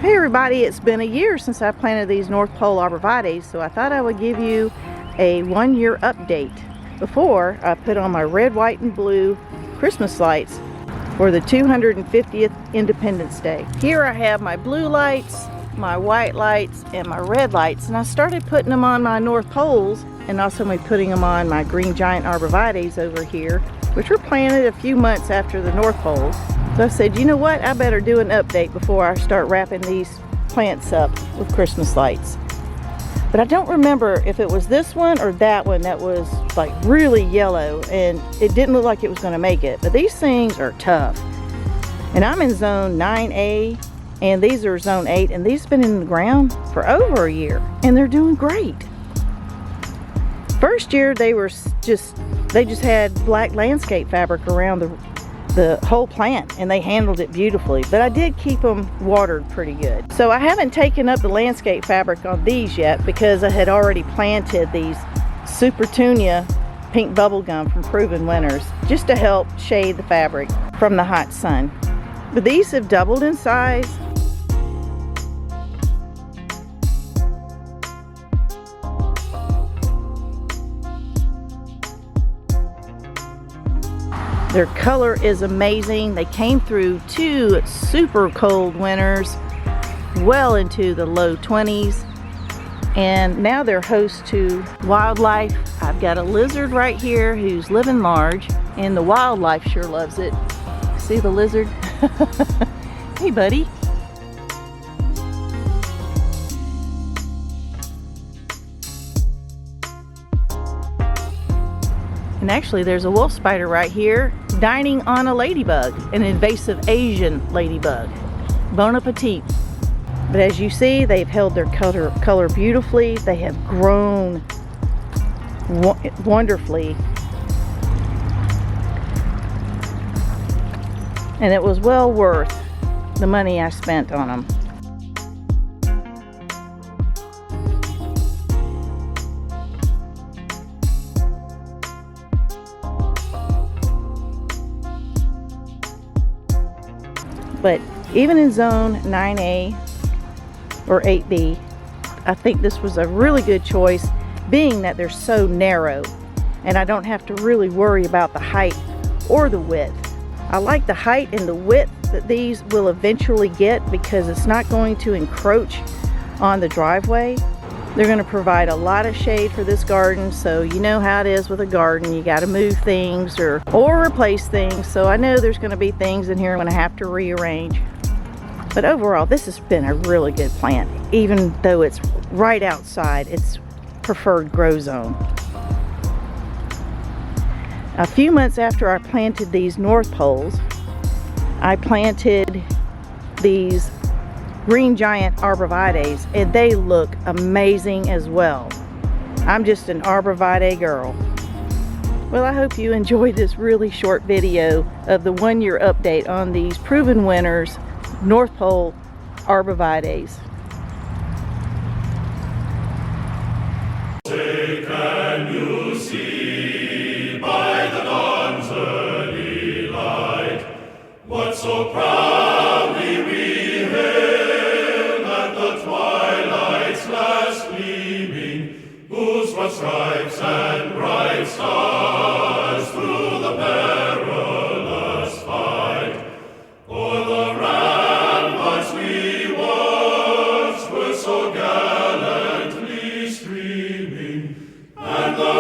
Hey everybody, it's been a year since I planted these North Pole Arborvitaes, so I thought I would give you a 1-year update before I put on my red, white, and blue Christmas lights for the 250th Independence Day. Here I have my blue lights, my white lights, and my red lights, and I started putting them on my North Poles and also putting them on my green giant Arborvitaes over here, which were planted a few months after the North Poles. So I said, you know what, I better do an update before I start wrapping these plants up with Christmas lights. But I don't remember if it was this one or that one that was like really yellow and it didn't look like it was going to make it. But these things are tough. And I'm in zone 9A and these are zone 8, and these have been in the ground for over a year and they're doing great. First year they just had black landscape fabric around the whole plant and they handled it beautifully, but I did keep them watered pretty good. So I haven't taken up the landscape fabric on these yet because I had already planted these Super Tunia pink bubblegum from Proven Winners just to help shade the fabric from the hot sun. But these have doubled in size. Their color is amazing. They came through 2 super cold winters, well into the low 20s, and now they're host to wildlife. I've got a lizard right here who's living large, and the wildlife sure loves it. See the lizard? Hey buddy. And actually there's a wolf spider right here dining on a ladybug, an invasive Asian ladybug. Bon appetit. But as you see, they've held their color beautifully. They have grown wonderfully. And it was well worth the money I spent on them. But even in zone 9A or 8B, I think this was a really good choice, being that they're so narrow and I don't have to really worry about the height or the width. I like the height and the width that these will eventually get because it's not going to encroach on the driveway. They're going to provide a lot of shade for this garden, so you know how it is with a garden. You got to move things or replace things. So I know there's going to be things in here I'm going to have to rearrange. But overall, this has been a really good plant, even though it's right outside its preferred grow zone. A few months after I planted these North Poles, I planted these green giant Arborvitaes, and they look amazing as well. I'm just an Arborvitae girl. Well, I hope you enjoyed this really short video of the 1-year update on these Proven Winners North Pole Arborvitaes. Can you see by the dawn's early light what so proudly we hailed at the twilight's last gleaming, whose broad stripes and bright stars through the perilous fight o'er the ramparts we watched were so gallantly streaming, and the